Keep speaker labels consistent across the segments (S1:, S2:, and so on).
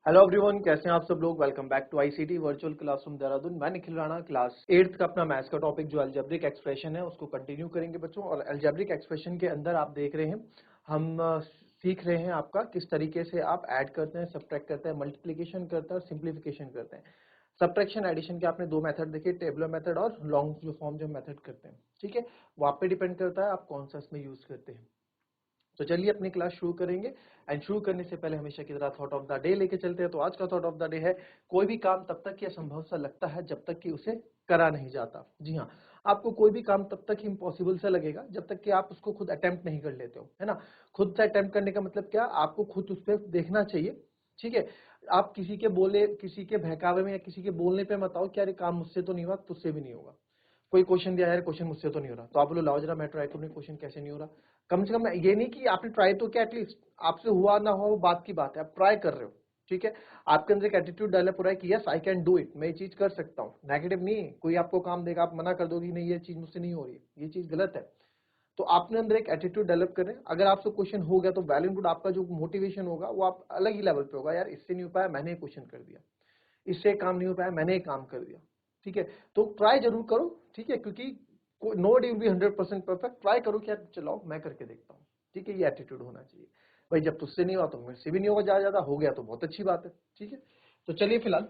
S1: Hello everyone, कैसे हैं आप सब लोग। Welcome back to ICT virtual classroom Dehradun. मैं निखिल राणा, क्लास 8th का अपना मैथ्स का टॉपिक जो अलजेब्रिक एक्सप्रेशन है उसको कंटिन्यू करेंगे बच्चों। और अलजेब्रिक एक्सप्रेशन के अंदर आप देख रहे हैं हम सीख रहे हैं आपका किस तरीके से आप ऐड करते हैं, सब्ट्रैक्ट करते हैं, मल्टीप्लिकेशन करते हैं और सिंप्लीफिकेशन करते हैं। सब्ट्रैक्शन एडिशन के आपने दो मेथड देखे, टेबुलर मेथड और लॉन्ग जो फॉर्म जो मेथड करते हैं। ठीक है, वो आप पे डिपेंड करता है आप कौन सा इसमें यूज करते हैं। तो चलिए अपनी क्लास शुरू करेंगे। एंड शुरू करने से पहले हमेशा की तरह थॉट ऑफ द डे लेके चलते हैं। तो आज का थॉट ऑफ द डे है, कोई भी काम तब तक ही असंभव सा लगता है जब तक कि उसे करा नहीं जाता। जी हाँ, आपको कोई भी काम तब तक ही इम्पॉसिबल सा लगेगा जब तक कि आप उसको खुद अटेम्प्ट नहीं कर लेते हो, है ना। खुद से अटेम्प्ट करने का मतलब क्या, आपको खुद उस पर देखना चाहिए। ठीक है, आप किसी के बोले, किसी के बहकावे में या किसी के बोलने पे मत आओ कि यार ये काम मुझसे तो नहीं हुआ, तुझसे भी नहीं होगा। कोई क्वेश्चन दिया, यार क्वेश्चन मुझसे तो नहीं हो रहा, तो आप बोलो लाओ जरा मैं ट्राई करूँ, क्वेश्चन कैसे नहीं हो रहा। कम से कम ये नहीं कि आपने ट्राई तो किया, एटलीस्ट आपसे हुआ ना हो वो बात की बात है, आप ट्राई कर रहे हो। ठीक है, आपके अंदर एक एटीट्यूड डेवलप हो रहा है कि yes I can do it, मैं ये चीज कर सकता हूँ। नेगेटिव नहीं है, कोई आपको काम देगा आप मना कर दोगे नहीं ये चीज मुझसे नहीं हो रही है, ये चीज गलत है। तो आपने अंदर एक एटीट्यूड डेवलप करें। अगर आपसे क्वेश्चन हो गया तो वेल एंड गुड, आपका जो मोटिवेशन होगा वो आप अलग ही लेवल पे होगा। यार इससे नहीं हो पाया, मैंने क्वेश्चन कर दिया, इससे काम नहीं हो पाया, मैंने एक काम कर दिया। ठीक है, तो ट्राई जरूर करो। ठीक है, क्योंकि nobody will be 100% perfect. Try करो कि यार चलाओ मैं करके देखता हूँ। ठीक है, ये एटीट्यूड होना चाहिए भाई। जब तुझसे नहीं हुआ तो मेरे से भी नहीं होगा, ज्यादा ज्यादा हो गया तो बहुत अच्छी बात है। ठीक है, तो चलिए फिलहाल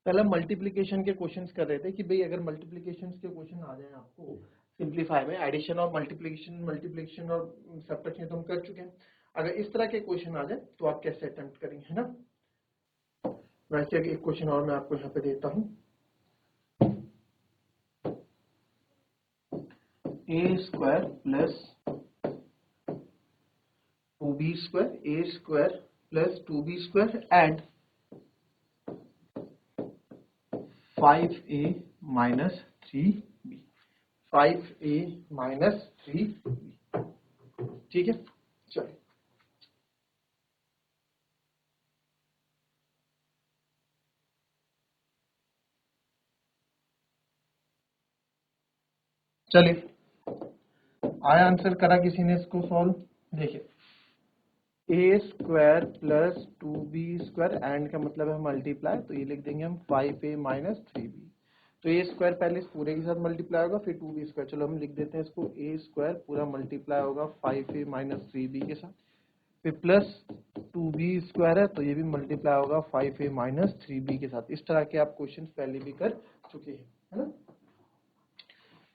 S1: पहले मल्टीप्लीकेशन के क्वेश्चंस कर रहे थे कि भाई अगर मल्टीप्लीकेशन के क्वेश्चन आ जाए आपको सिंप्लीफाई में, एडिशन और मल्टीप्लीकेशन, मल्टीप्लीकेशन और सब्ट्रैक्शन तो हम कर चुके हैं। अगर इस तरह के क्वेश्चन आ जाए तो आप कैसे अटेम्प्ट करेंगे, है ना। वैसे एक क्वेश्चन और मैं आपको यहाँ पे देता हूँ। A square plus 2b square, a square plus 2b square and 5a minus 3b, 5a minus 3b। ठीक है, चलिए चलिए आया आंसर, करा किसी ने इसको सॉल्व। देखिए a square plus 2b square and का मतलब है मल्टीप्लाई, तो ये लिख देंगे हम 5a माइनस 3b। तो ए स्क्वायर पहले इस पूरे के साथ मल्टीप्लाई होगा, फिर 2b स्क्वायर, चलो हम लिख देते हैं इसको ए स्क्वायर पूरा मल्टीप्लाई होगा 5a माइनस 3b के साथ, फिर प्लस 2b स्क्वायर है तो ये भी मल्टीप्लाई होगा 5a माइनस 3b के साथ। इस तरह के आप क्वेश्चन पहले भी कर चुके हैं, है ना।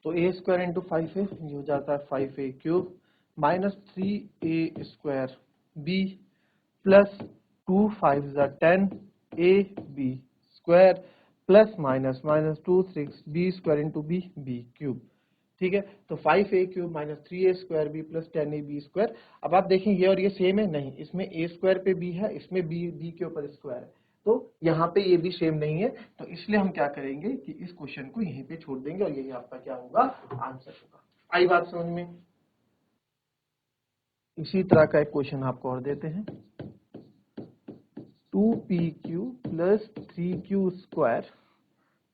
S1: तो ए स्क्वायर इंटू 5a ये हो जाता है 5a cube minus 3a square b plus 2 5 10 A B square plus minus minus 2 6 B square into B B cube. ठीक है, तो 5a cube minus 3a square B plus 10 A B square. अब आप देखें ये और ये सेम है नहीं, इसमें a स्क्वायर पे b है, इसमें b के ऊपर स्क्वायर है, तो यहाँ पे ये भी सेम नहीं है। तो इसलिए हम क्या करेंगे कि इस क्वेश्चन को यहीं पे छोड़ देंगे और यही आपका क्या होगा, आंसर होगा। आई बात समझ में। इसी तरह का एक क्वेश्चन आपको और देते हैं। 2pq plus 3q square,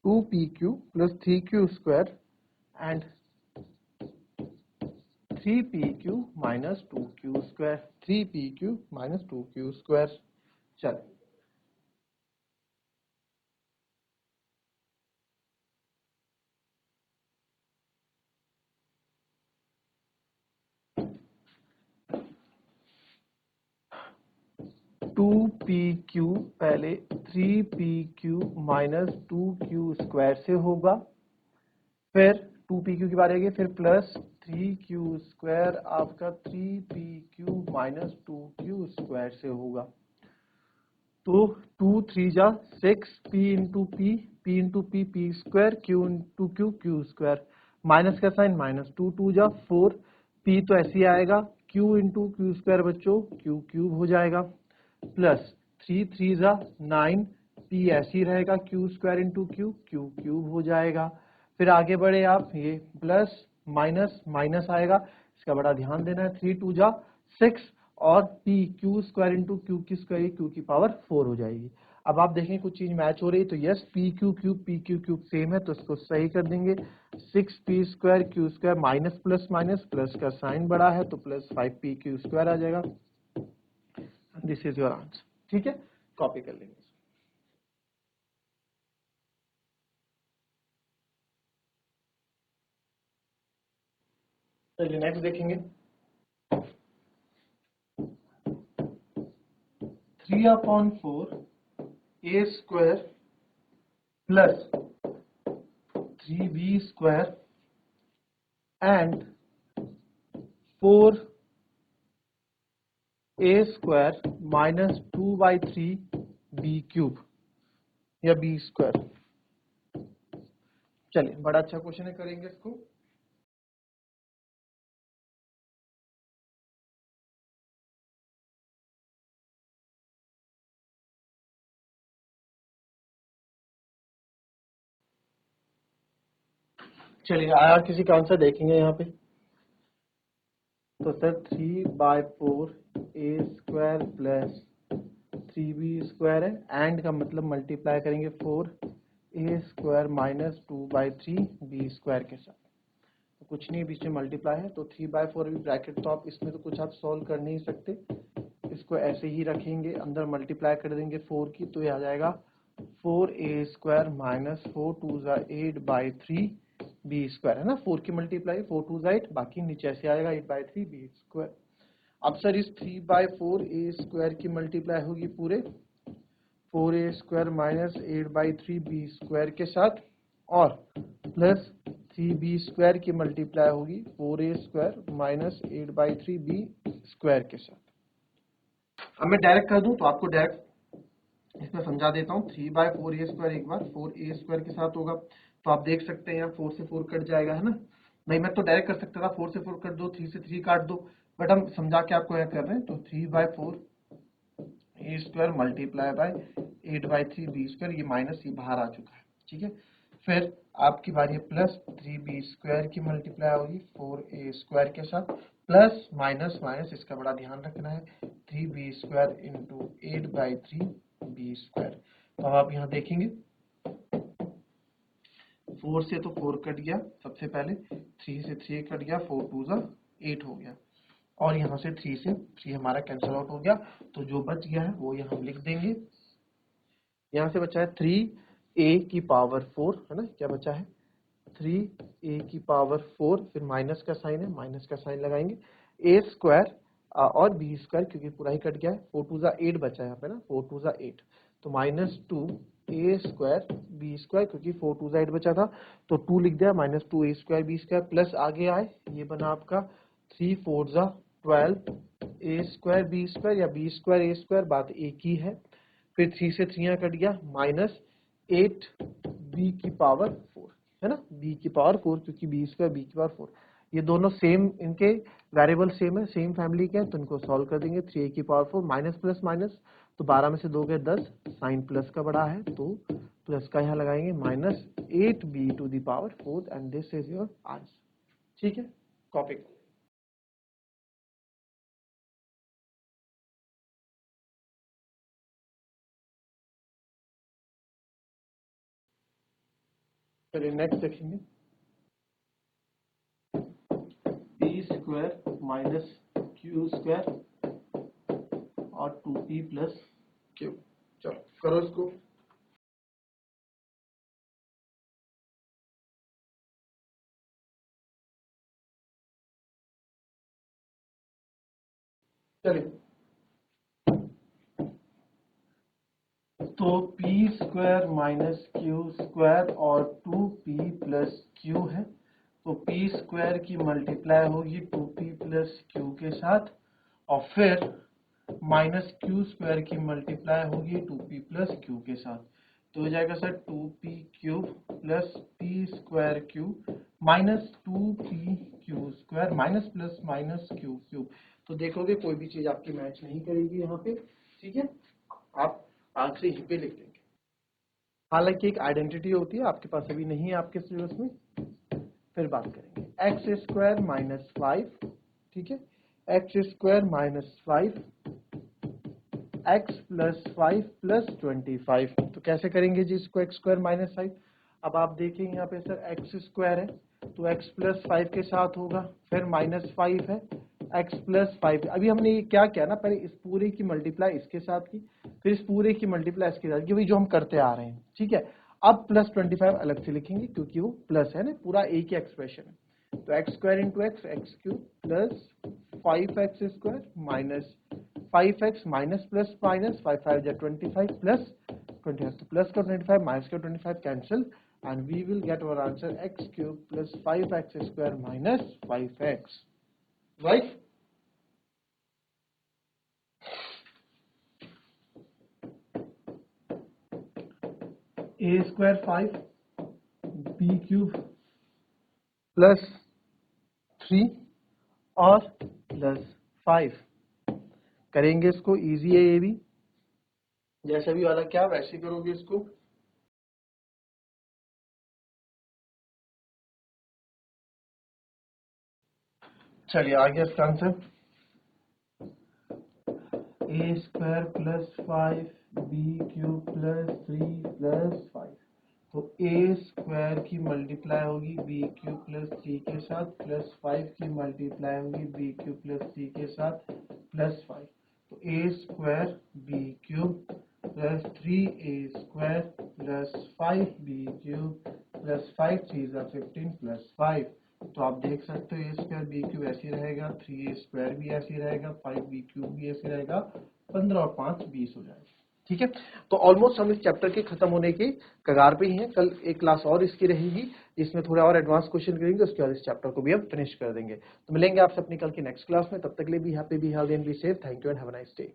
S1: 2pq plus 3q square and 3pq minus 2q square, 3pq minus 2q square. चल 2pq पहले 3pq माइनस 2q स्क्वायर से होगा, फिर 2pq की बारी आएगी, फिर प्लस 3q स्क्वायर आपका 3pq माइनस 2q स्क्वायर से होगा। तो 2 3 जा 6 p into P, p into P P square, q into Q Q square, minus का साइन माइनस 2 2 जा 4, p तो ऐसे ही आएगा, q इंटू क्यू स्क्वायर बच्चों क्यू क्यूब हो जाएगा, प्लस 3 3 जा 9, p ऐसे ही रहेगा, Q square into Q Q cube हो जाएगा। फिर आगे बढ़े आप, ये प्लस माइनस माइनस आएगा, इसका बड़ा ध्यान देना है, 3 2 जा 6 और p Q square into Q की स्क्वायर क्यू की पावर 4 हो जाएगी। अब आप देखें कुछ चीज मैच हो रही है, तो yes P Q cube same है, तो इसको सही कर देंगे। 6p square Q square minus plus minus, plus का साइन बड़ा है तो प्लस 5p क्यू स्क्वायर आ जाएगा। This is your answer. ठीक है, कॉपी कर लेंगे। चलिए नेक्स्ट देखेंगे। 3/4 a square plus 3b square and 4a square minus 2/3 b cube या b स्क्वायर। चलिए बड़ा अच्छा क्वेश्चन है, करेंगे इसको। चलिए आया किसी का आंसर देखेंगे यहाँ पे। तो sir 3/4 a square plus 3b square है, एंड का मतलब मल्टीप्लाई करेंगे 4a square minus 2/3 b square के साथ। तो कुछ नहीं, बीच में मल्टीप्लाई है, तो 3/4 अभी ब्रैकेट, तो आप इसमें तो कुछ आप सॉल्व कर नहीं सकते, इसको ऐसे ही रखेंगे, अंदर मल्टीप्लाई कर देंगे 4 की, तो ये आ जाएगा 4a square minus 4 2 8/3 b square, है ना। 4 की मल्टीप्लाई 4 2 8, बाकी नीचे ऐसे आएगा 8/3 बी स्क्वायर। अब सर इस 3/4 ए स्क्वायर की मल्टीप्लाई होगी पूरे 4a square minus 8/3 b square के साथ, और प्लस 3b स्क्वायर की मल्टीप्लाई होगी 4a square minus 8/3 b square के साथ। अब मैं डायरेक्ट कर दूं तो आपको डायरेक्ट इसमें समझा देता हूँ। 3/4 ए स्क्वायर एक बार 4a स्क्वायर के साथ होगा, तो आप देख सकते हैं यहाँ 4 से 4 कट जाएगा, है ना। नहीं मैं तो डायरेक्ट कर सकता था, 4 से 4 कट दो, 3 से 3 काट दो, बट हम समझा के आपको यहाँ कर रहे हैं। तो 3/4 a square multiply by 8/3 b square, ये माइनस ये बाहर आ चुका है, ठीक है। फिर आपकी बारी है प्लस 3b स्क्वायर की मल्टीप्लाई होगी 4a स्क्वायर के साथ, प्लस माइनस माइनस, इसका बड़ा ध्यान रखना है, 3b square into 8/3 b square. तो अब आप यहाँ देखेंगे 4 से तो 4 कट गया सबसे पहले, 3 से 3 कट गया, 4 2 8 हो गया, और यहाँ से 3 से 3 हमारा कैंसिल आउट हो गया। तो जो बच गया है वो यहाँ हम लिख देंगे। यहाँ से बचा है 3a की पावर 4, है ना। क्या बचा है 3a की पावर 4, फिर माइनस का साइन है, माइनस का साइन लगाएंगे, a स्क्वायर और b स्क्वायर, क्योंकि पूरा ही कट गया है, 4 2 8 बचा है यहाँ पे ना, 4 2 8, तो minus 2a square b square, क्योंकि 4 2 8 बचा था तो 2 लिख दिया, minus 2a square b square, plus आगे आए ये बना आपका 3 4 12 a स्क्वायर b स्क्वायर या b स्क्वायर a स्क्वायर, बात एक ही है। फिर 3 से 3 कट गया, माइनस 8b की पावर 4, है ना, b की पावर 4, क्योंकि b स्क्वायर b की पावर 4, ये दोनों सेम, इनके वेरिएबल सेम है, सेम फैमिली के हैं, तो इनको सॉल्व कर देंगे। 3a की पावर 4 माइनस प्लस माइनस, तो 12 में से 2 गए 10, साइन प्लस का बड़ा है तो प्लस का यहाँ लगाएंगे, minus 8b to the power 4, and this is your answer, ठीक है। कॉपी चलिए नेक्स्ट देखेंगे। P square minus Q square और 2p प्लस क्यू। चलो करो इसको। चलिए तो p square minus Q square और 2p प्लस क्यू है, तो p स्क्वायर की मल्टीप्लाई होगी 2p प्लस क्यू के साथ, और फिर माइनस क्यू स्क्वायर की मल्टीप्लाई होगी 2p प्लस क्यू के साथ, तो हो जाएगा sir 2p cube plus p square cube minus 2p Q square minus plus minus Q cube. तो देखोगे कोई भी चीज आपकी मैच नहीं करेगी यहाँ पे, ठीक है, आप आंसर यहीं पे लिख देंगे। हालांकि एक आइडेंटिटी होती है, आपके पास अभी नहीं है आपके सिलेबस में, फिर बात करेंगे। एक्स स्क्वायर माइनस 5, ठीक है, x square minus 5 x plus 5 plus 25, तो कैसे करेंगे जी इसको, एक्स स्क्वायर माइनस 5। अब आप देखेंगे यहाँ पे सर एक्स स्क्वायर है तो एक्स प्लस 5 के साथ होगा, फिर माइनस 5 है x प्लस 5। अभी हमने ये क्या किया ना, पहले इस पूरे की मल्टीप्लाई इसके साथ की, फिर इस पूरे की मल्टीप्लाई इसके साथ की, वही जो हम करते आ रहे हैं, ठीक है। अब प्लस 25 अलग से लिखेंगे क्योंकि वो प्लस है ना, पूरा एक ही एक्सप्रेशन है। तो x square into x, x cube plus 5x square minus 5x minus plus minus 5 5 जा 25 प्लस 25, तो प्लस का 25 माइनस का 25 cancel, and we will get our answer x cube plus 5x square minus 5x, right? A square 5 b cube plus 3 और plus 5 करेंगे इसको, easy है ये भी, जैसे भी वाला क्या वैसे करोगे इसको। चलिए आगे इसका answer, a square plus 5 b cube plus 3 plus 5, तो ए स्क्वायर की मल्टीप्लाई होगी बी क्यूब प्लस 3 के साथ, प्लस 5 की मल्टीप्लाई होगी बी क्यूब प्लस 3 के साथ, प्लस 5, तो a square b cube plus 3 a square plus 5 b cube plus 5 3 15 plus 5। तो आप देख सकते हो ए स्क्वायर बी क्यूब ऐसे रहेगा, 3 ए स्क्वायर भी ऐसे रहेगा, 5 बी क्यूब भी ऐसे रहेगा, 15 और 5 20 हो जाएगा, ठीक है। तो ऑलमोस्ट हम इस चैप्टर के खत्म होने के कगार पे ही हैं। कल एक क्लास और इसकी रहेगी जिसमें थोड़ा और एडवांस क्वेश्चन करेंगे, उसके बाद इस चैप्टर को भी हम फिनिश कर देंगे। तो मिलेंगे आपसे अपनी कल की नेक्स्ट क्लास में, तब तक के लिए be happy, be healthy and be safe. Thank you and have a nice day.